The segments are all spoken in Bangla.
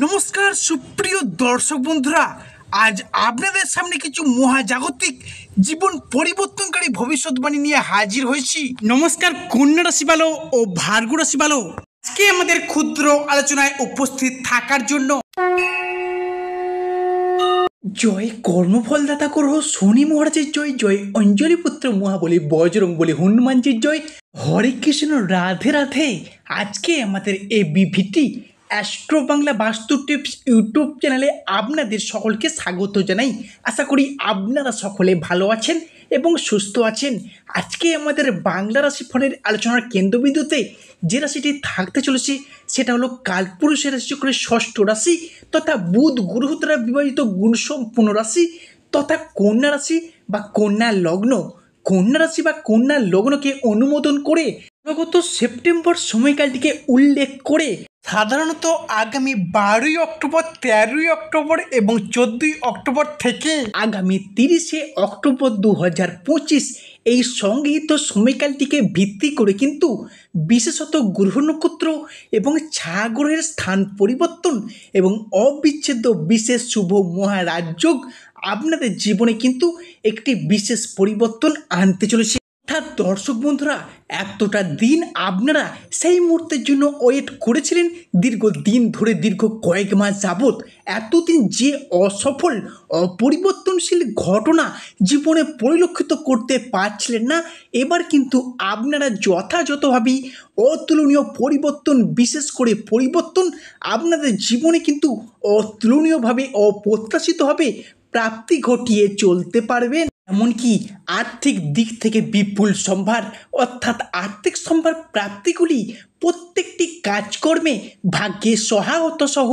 নমস্কার সুপ্রিয় দর্শক বন্ধুরা, আজ আপনাদের সামনে কিছু মহাজাগতিক জীবন পরিবর্তনকারী ভবিষ্যৎবাণী নিয়ে হাজির হয়েছি। নমস্কার কন্যা রাশি ভালো ও ভার্গো রাশি ভালো, আজকে আমাদের ক্ষুদ্র আলোচনায় উপস্থিত থাকার জন্য জয় কর্মফলদাতা করহ শনি মহারাজের জয়, জয় অঞ্জলি পুত্র মহাবলী বজরং বলি হনুমানজির জয়। হরে কৃষ্ণ, রাধে রাধে। আজকে আমাদের এই বিভিটি অ্যাস্ট্রো বাংলা বাস্তু টিপস ইউটিউব চ্যানেলে আপনাদের সকলকে স্বাগত জানাই। আশা করি আপনারা সকলে ভালো আছেন এবং সুস্থ আছেন। আজকে আমাদের বাংলা রাশিফলের আলোচনার কেন্দ্রবিন্দুতে যে রাশিটি থাকতে চলেছে সেটা হলো কালপুরুষের রাশি করে ষষ্ঠ রাশি তথা বুধ গ্রহ দ্বারা বিভাজিত গুণসম্পন্ন রাশি তথা কন্যা রাশি বা কন্যা লগ্ন। কন্যা রাশি বা কন্যা লগ্নকে অনুমোদন করে গত সেপ্টেম্বর সময়কালটিকে উল্লেখ করে সাধারণত আগামী 12ই অক্টোবর, 13ই অক্টোবর এবং 14ই অক্টোবর থেকে আগামী 30শে অক্টোবর 2025 এই সংগৃহীত সময়কালটিকে ভিত্তি করে কিন্তু বিশেষত গ্রহ নক্ষত্র এবং ছায়াগ্রহের স্থান পরিবর্তন এবং অবিচ্ছেদ্য বিশেষ শুভ মহারাজযোগ আপনাদের জীবনে কিন্তু একটি বিশেষ পরিবর্তন আনতে চলেছে। অর্থাৎ দর্শক বন্ধুরা, এতটা দিন আপনারা সেই মুহূর্তের জন্য ওয়েট করেছিলেন দীর্ঘ দিন ধরে, দীর্ঘ কয়েক মাস যাবৎ এতদিন যে অসফল অপরিবর্তনশীল ঘটনা জীবনে পরিলক্ষিত করতে পারছিলেন না, এবার কিন্তু আপনারা যথাযথভাবেই অতুলনীয় পরিবর্তন, বিশেষ করে পরিবর্তন আপনাদের জীবনে কিন্তু অতুলনীয়ভাবে অপ্রত্যাশিতভাবে প্রাপ্তি ঘটিয়ে চলতে পারবেন। এমনকি আর্থিক দিক থেকে বিপুল সম্ভার, অর্থাৎ আর্থিক সম্ভার প্রাপ্তিগুলি প্রত্যেকটি কাজকর্মে ভাগ্যের সহায়তা সহ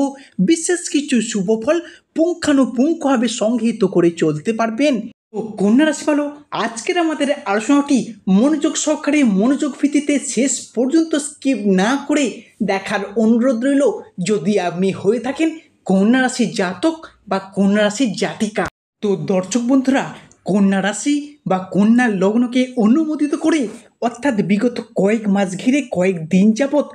বিশেষ কিছু শুভফল পুঙ্খানুপুঙ্খভাবে সংগৃহীত করে চলতে পারবেন। তো কন্যা রাশি ভালো, আজকের আমাদের আলোচনাটি মনোযোগ সহকারে, মনোযোগ ভিত্তিতে শেষ পর্যন্ত স্কিপ না করে দেখার অনুরোধ রইল। যদি আপনি হয়ে থাকেন কন্যা রাশির জাতক বা কন্যা রাশির জাতিকা, তো দর্শক বন্ধুরা, কন্যা রাশি বা কন্যা লগ্নকে অনুমোদিত করে অর্থাৎ বিগত কয়েক মাস ঘিরে কয়েক দিন যাবৎ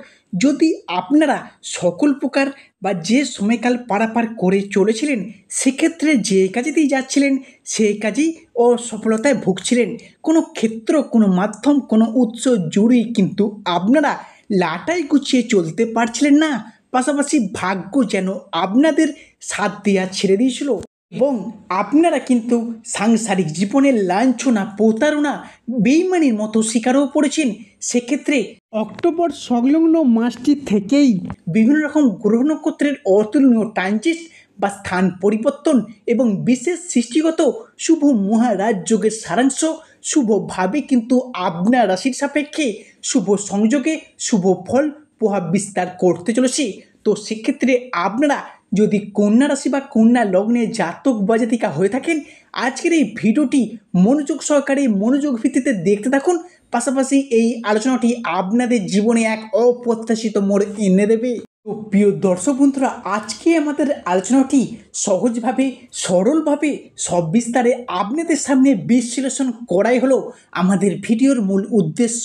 যদি আপনারা সকল প্রকার বা যে সময়কাল পারাপার করে চলেছিলেন, সেক্ষেত্রে যে কাজেতেই যাচ্ছিলেন সেই কাজেই অসফলতায় ভুগছিলেন, কোনো ক্ষেত্র, কোনো মাধ্যম, কোনো উৎস জুড়েই কিন্তু আপনারা লাটাই গুছিয়ে চলতে পারছিলেন না। পাশাপাশি ভাগ্য যেন আপনাদের সাথ দেওয়া ছেড়ে দিয়েছিল এবং আপনারা কিন্তু সাংসারিক জীবনের লাঞ্ছনা, প্রতারণা, বেইমানির মতো শিকারও পড়েছেন। সেক্ষেত্রে অক্টোবর সংলগ্ন মাসটি থেকেই বিভিন্ন রকম গ্রহ নক্ষত্রের অতুলনীয় ট্রানজিট বা স্থান পরিবর্তন এবং বিশেষ সৃষ্টিগত শুভ মহারাজ যোগের সারাংশ শুভভাবে কিন্তু আপনার রাশির সাপেক্ষে শুভ সংযোগে শুভ ফল প্রভাব বিস্তার করতে চলেছে। তো সেক্ষেত্রে আপনারা যদি কন্যা রাশি বা কন্যা লগ্নে জাতক বা জাতিকা হয়ে থাকেন, আজকের এই ভিডিওটি মনোযোগ সহকারে, মনোযোগ ভিত্তিতে দেখতে থাকুন। পাশাপাশি এই আলোচনাটি আপনাদের জীবনে এক অপ্রত্যাশিত মোড় এনে দেবে। তো প্রিয় দর্শক বন্ধুরা, আজকে আমাদের আলোচনাটি সহজভাবে, সরলভাবে, সব বিস্তারে আপনাদের সামনে বিশ্লেষণ করাই হলো আমাদের ভিডিওর মূল উদ্দেশ্য।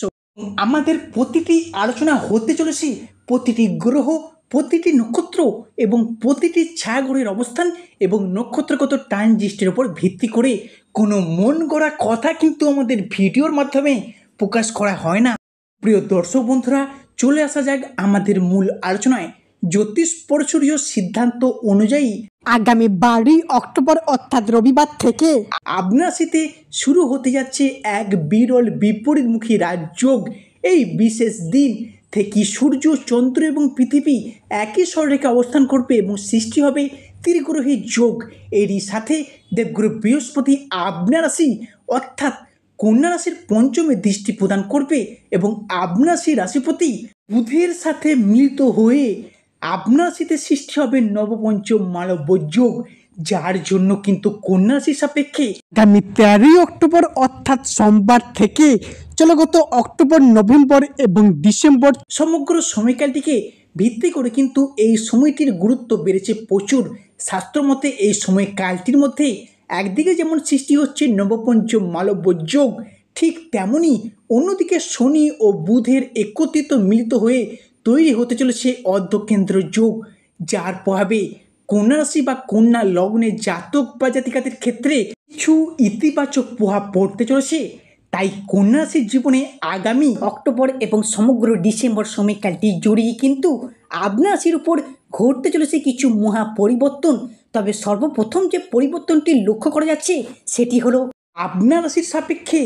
আমাদের প্রতিটি আলোচনা হতে চলেছে প্রতিটি গ্রহ, প্রতিটি নক্ষত্র এবং প্রতিটি ছায়াগ্রহের অবস্থান এবং নক্ষত্রগত ট্রানজিটের উপর ভিত্তি করে। কোনো মন গড়া কথা কিন্তু আমাদের ভিডিওর মাধ্যমে প্রকাশ করা হয় না। প্রিয় দর্শক বন্ধুরা, চলে আসা যাক আমাদের মূল আলোচনায়। জ্যোতিষ পরশুরীয় সিদ্ধান্ত অনুযায়ী আগামী 12ই অক্টোবর অর্থাৎ রবিবার থেকে আপনার রাশিতে শুরু হতে যাচ্ছে এক বিরল বিপরীতমুখী রাজযোগ। এই বিশেষ দিন থেকে সূর্য, চন্দ্র এবং পৃথিবী একই সরলরেখে অবস্থান করবে এবং সৃষ্টি হবে ত্রিগ্রহী যোগ। এরই সাথে দেবগুরু বৃহস্পতি আপনার রাশি অর্থাৎ কন্যা রাশির পঞ্চমে দৃষ্টি প্রদান করবে এবং আপনার রাশির রাশিপতি বুধের সাথে মিলিত হয়ে আপনার রাশিতে সৃষ্টি হবে নবপঞ্চম মালব্য যোগ, যার জন্য কিন্তু কন্যা রাশির সাপেক্ষে আগামী 13ই অক্টোবর অর্থাৎ সোমবার থেকে চলগত অক্টোবর, নভেম্বর এবং ডিসেম্বর সমগ্র সময়কালটিকে ভিত্তি করে কিন্তু এই সময়টির গুরুত্ব বেড়েছে প্রচুর। শাস্ত্রমতে এই সময়কালটির মধ্যে একদিকে যেমন সৃষ্টি হচ্ছে নবপঞ্চম মালব্য যোগ, ঠিক তেমনই অন্যদিকে শনি ও বুধের একত্রিত মিলিত হয়ে তৈরি হতে চলেছে অর্ধকেন্দ্র যোগ। যার প্রভাবে কন্যা রাশি বা কন্যা লগ্নের জাতক বা জাতিকাদের ক্ষেত্রে কিছু ইতিবাচক প্রভাব পড়তে চলেছে। তাই কন্যা রাশির জীবনে আগামী অক্টোবর এবং সমগ্র ডিসেম্বর সময়কালটি জড়িয়ে কিন্তু আপনার রাশির উপর ঘটতে চলেছে কিছু মহা পরিবর্তন। তবে সর্বপ্রথম যে পরিবর্তনটি লক্ষ্য করা যাচ্ছে সেটি হলো আপনার রাশির সাপেক্ষে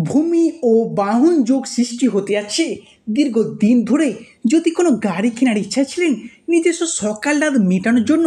ভূমি ও বাহন যোগ সৃষ্টি হতে যাচ্ছে। দীর্ঘদিন ধরে যদি কোনো গাড়ি কেনার ইচ্ছা ছিলেন, নিজস্ব সকাল রাত মেটানোর জন্য,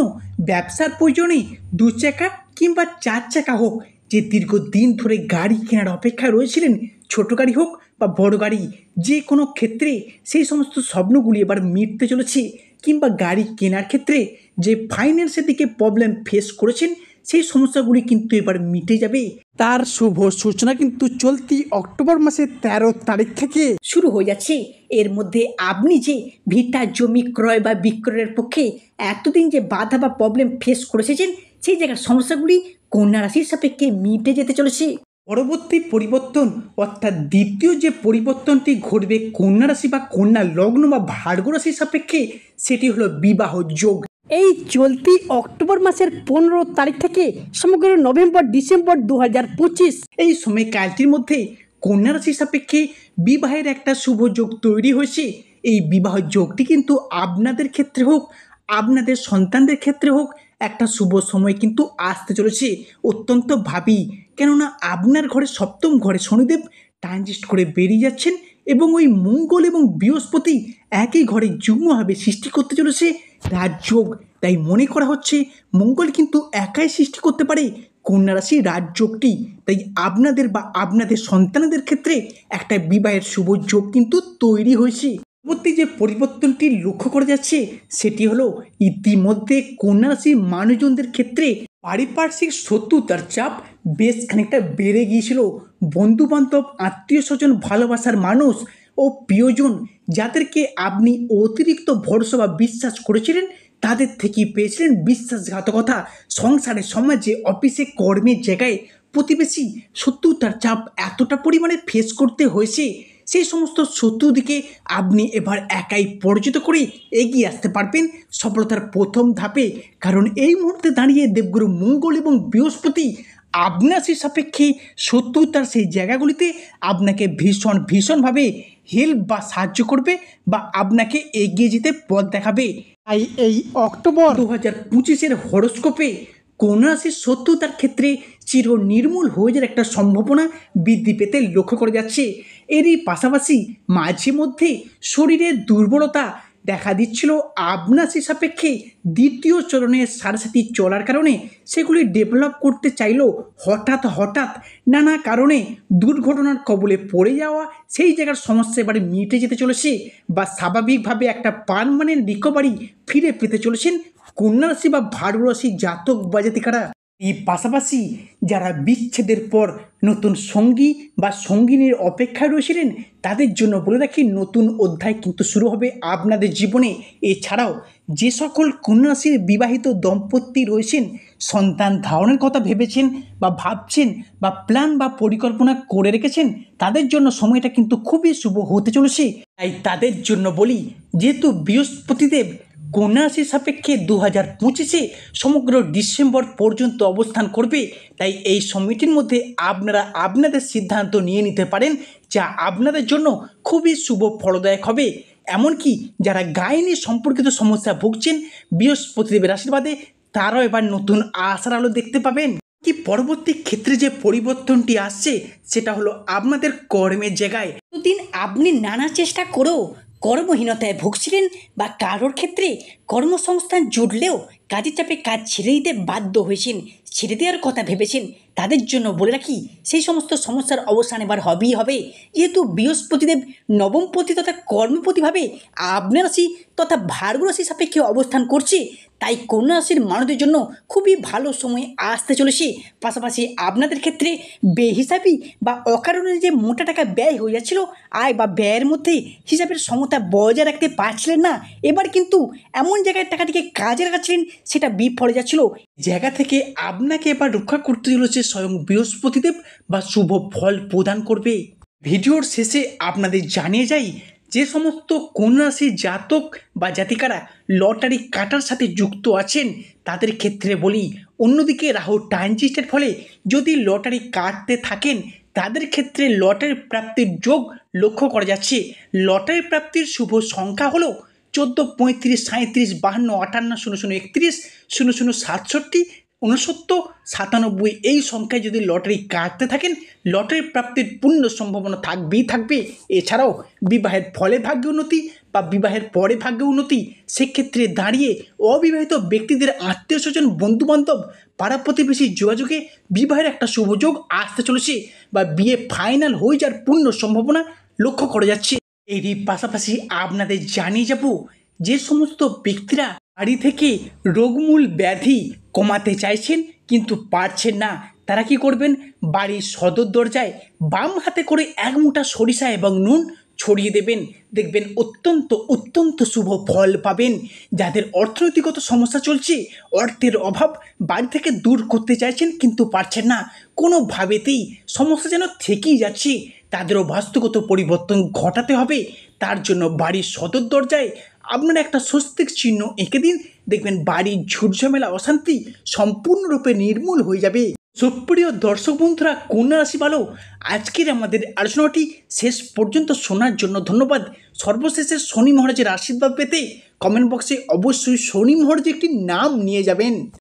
ব্যবসার প্রয়োজনে 2 চাকা কিংবা 4 চাকা হোক, যে দীর্ঘদিন ধরে গাড়ি কেনার অপেক্ষায় রয়েছিলেন, ছোট গাড়ি হোক বা বড় গাড়ি, যে কোনো ক্ষেত্রে সেই সমস্ত স্বপ্নগুলি এবার মিটতে চলেছে। কিংবা গাড়ি কেনার ক্ষেত্রে যে ফাইন্যান্সের দিকে প্রবলেম ফেস করেছেন, সেই সমস্যাগুলি কিন্তু এবার মিটে যাবে। তার শুভ সূচনা কিন্তু চলতি অক্টোবর মাসের 13 তারিখ থেকে শুরু হয়ে যাচ্ছে। এর মধ্যে আপনি যে ভিটা জমি ক্রয় বা বিক্রয়ের পক্ষে এতদিন যে বাধা বা প্রবলেম ফেস করে এসেছেন, সেই জায়গার সমস্যাগুলি কন্যা রাশির সাপেক্ষে মিটে যেতে চলেছে। পরবর্তী পরিবর্তন অর্থাৎ দ্বিতীয় যে পরিবর্তনটি ঘটবে কন্যা রাশি বা কন্যা লগ্ন বা ভার্গ রাশির সাপেক্ষে, সেটি হলো বিবাহ যোগ। এই চলতি অক্টোবর মাসের 15 তারিখ থেকে সমগ্র নভেম্বর ডিসেম্বর 2025 এই সময়কালটির মধ্যে কন্যা রাশির সাপেক্ষে বিবাহের একটা শুভ যোগ তৈরি হয়েছে। এই বিবাহ যোগটি কিন্তু আপনাদের ক্ষেত্রে হোক, আপনাদের সন্তানদের ক্ষেত্রে হোক, একটা শুভ সময় কিন্তু আসতে চলেছে। অত্যন্ত ভাবি, কেননা আপনার ঘরে সপ্তম ঘরে শনিদেব ট্রানজিট করে বেরিয়ে যাচ্ছেন এবং ওই মঙ্গল এবং বৃহস্পতি একই ঘরে যুগ্মভাবে সৃষ্টি করতে চলেছে রাজযোগ। তাই মনে করা হচ্ছে মঙ্গল কিন্তু একাই সৃষ্টি করতে পারে কন্যা রাশি রাজযোগটি। তাই আপনাদের বা আপনাদের সন্তানদের ক্ষেত্রে একটা বিবাহের শুভ যোগ কিন্তু তৈরি হয়েছে। পরবর্তী যে পরিবর্তনটি লক্ষ্য করা যাচ্ছে সেটি হলো ইতিমধ্যে কন্যা রাশির মানুষজনদের ক্ষেত্রে পারিপার্শ্বিক শত্রুতার চাপ বেশ খানিকটা বেড়ে গিয়েছিল। বন্ধু বান্ধব, আত্মীয় স্বজন, ভালোবাসার মানুষ ও প্রিয়জন যাদেরকে আপনি অতিরিক্ত ভরসা বা বিশ্বাস করেছিলেন, তাদের থেকেই পেয়েছিলেন বিশ্বাসঘাতকতা। সংসারে, সমাজে, অফিসে, কর্মের জায়গায় প্রতিবেশী শত্রুতার চাপ এতটা পরিমাণে ফেস করতে হয়েছে, সেই সমস্ত শত্রুদিকে আপনি এবার একাই পরাজিত করে এগিয়ে আসতে পারবেন সফলতার প্রথম ধাপে। কারণ এই মুহূর্তে দাঁড়িয়ে দেবগুরু মঙ্গল এবং বৃহস্পতি আপনার সেই সাপেক্ষে শত্রুতার সেই জায়গাগুলিতে আপনাকে ভীষণভাবে হেল্প বা সাহায্য করবে বা আপনাকে এগিয়ে যেতে পথ দেখাবে। তাই এই অক্টোবর 2025 হরোস্কোপে কন্যা রাশির শত্রুতার ক্ষেত্রে চির নির্মূল হয়ে যাওয়ার একটা সম্ভাবনা বৃদ্ধি পেতে লক্ষ্য করা যাচ্ছে। এরই পাশাপাশি মাঝে মধ্যে শরীরের দুর্বলতা দেখা দিচ্ছিল আপনার সে সাপেক্ষে দ্বিতীয় চরণের সাথে চলার কারণে সেগুলি ডেভেলপ করতে চাইলেও হঠাৎ নানা কারণে দুর্ঘটনার কবলে পড়ে যাওয়া, সেই জায়গার সমস্যা এবারে মিটে যেতে চলেছে বা স্বাভাবিকভাবে একটা পার্মানেন্ট রিকভারি ফিরে পেতে চলেছেন কন্যা রাশি বা ভার্গ রাশি জাতক বা জাতিকারা। এই পাশাপাশি যারা বিচ্ছেদের পর নতুন সঙ্গী বা সঙ্গিনীর অপেক্ষায় রয়েছিলেন, তাদের জন্য বলে রাখি নতুন অধ্যায় কিন্তু শুরু হবে আপনাদের জীবনে। এছাড়াও যে সকল কন্যা রাশির বিবাহিত দম্পতি রয়েছেন, সন্তান ধারণের কথা ভেবেছেন বা ভাবছেন বা প্ল্যান বা পরিকল্পনা করে রেখেছেন, তাদের জন্য সময়টা কিন্তু খুবই শুভ হতে চলেছে। তাই তাদের জন্য বলি, যেহেতু বৃহস্পতিদেব কন্যা রাশির সাপেক্ষে 2025 সমগ্র ডিসেম্বর পর্যন্ত অবস্থান করবে, তাই এই সময়টির মধ্যে আপনারা আপনাদের সিদ্ধান্ত নিয়ে নিতে পারেন যা আপনাদের জন্য খুবই শুভ ফলদায়ক হবে। এমনকি যারা গাইনি সম্পর্কিত সমস্যা ভুগছেন, বৃহস্পতিদেবের আশীর্বাদে তারাও এবার নতুন আশার আলো দেখতে পাবেন। কি পরবর্তী ক্ষেত্রে যে পরিবর্তনটি আসছে সেটা হলো আপনাদের কর্মের জায়গায়। এতদিন আপনি নানা চেষ্টা করেও কর্মহীনতায় ভুগছিলেন বা কারোর ক্ষেত্রে কর্মসংস্থান জুটলেও কাজের চাপে কাজ ছেড়ে দিতে বাধ্য হয়েছেন, ছেড়ে দেওয়ার কথা ভেবেছেন, তাদের জন্য বলে রাখি সেই সমস্ত সমস্যার অবসান এবার হবেই হবে। যেহেতু বৃহস্পতিদেব নবমপতি তথা কর্মপতিভাবে আপনার রাশি তথা ভার্গ রাশি সাপেক্ষে অবস্থান করছে, তাই কন্যা রাশির মানুষদের জন্য খুবই ভালো সময় আসতে চলেছে। পাশাপাশি আপনাদের ক্ষেত্রে বেহিসাবি বা অকারণে যে মোটা টাকা ব্যয় হয়ে যাচ্ছিল, আয় বা ব্যয়ের মধ্যে হিসাবের সমতা বজায় রাখতে পারছিলেন না, এবার কিন্তু এমন জায়গায় টাকাটিকে কাজে লাগাচ্ছিলেন সেটা বিফলে যাচ্ছিল। জায়গা থেকে আপনাকে এবার রক্ষা করতে চলেছে স্বয়ং বৃহস্পতিদেব বা শুভ ফল প্রদান করবে। ভিডিওর শেষে আপনাদের জানিয়ে যাই যে সমস্ত কন্যা রাশির জাতক বা জাতিকারা লটারি কাটার সাথে যুক্ত আছেন তাদের ক্ষেত্রে বলি, অন্যদিকে রাহু ট্রানজিটের ফলে যদি লটারি কাটতে থাকেন তাদের ক্ষেত্রে লটারি প্রাপ্তির যোগ লক্ষ্য করা যাচ্ছে। লটারি প্রাপ্তির শুভ সংখ্যা হলো 14, 35, 37, 52, 58, 00, 31, 00, 67, 69, 97 এই সংখ্যায় যদি লটারি কাটতে থাকেন লটারি প্রাপ্তির পূর্ণ সম্ভাবনা থাকবেই থাকবে। এছাড়াও বিবাহের ফলে ভাগ্য উন্নতি বা বিবাহের পরে ভাগ্য উন্নতি, সেক্ষেত্রে দাঁড়িয়ে অবিবাহিত ব্যক্তিদের আত্মীয় স্বজন বন্ধুবান্ধব পাড়া প্রতিবেশী যোগাযোগে বিবাহের একটা শুভযোগ আসতে চলেছে বা বিয়ে ফাইনাল হয়ে যাওয়ার পূর্ণ সম্ভাবনা লক্ষ্য করা যাচ্ছে। এরই পাশাপাশি আপনাদের জানিয়ে যাব যে সমস্ত ব্যক্তিরা বাড়ি থেকে রোগমূল ব্যাধি কমাতে চাইছেন কিন্তু পারছেন না, তারা কি করবেন, বাড়ির সদর দরজায় বাম হাতে করে এক মুঠা সরিষা এবং নুন ছড়িয়ে দেবেন, দেখবেন অত্যন্ত অত্যন্ত শুভ ফল পাবেন। যাদের অর্থনৈতিকগত সমস্যা চলছে, অর্থের অভাব বাড়ি থেকে দূর করতে চাইছেন কিন্তু পারছেন না, কোনোভাবেতেই সমস্যা যেন থেকেই যাচ্ছে, তাদেরও বাস্তুগত পরিবর্তন ঘটাতে হবে। তার জন্য বাড়ির সদর দরজায় আপনারা একটা স্বস্তিক চিহ্ন এঁকে দিন, দেখবেন বাড়ির ঝুটঝামেলা অশান্তি সম্পূর্ণরূপে নির্মূল হয়ে যাবে। সুপ্রিয় দর্শক বন্ধুরা, কন্যা রাশি ভালো, আজকের আমাদের আলোচনাটি শেষ পর্যন্ত শোনার জন্য ধন্যবাদ। সর্বশেষে শনি মহারাজের আশীর্বাদ পেতে কমেন্ট বক্সে অবশ্যই শনি মহারাজের একটি নাম নিয়ে যাবেন।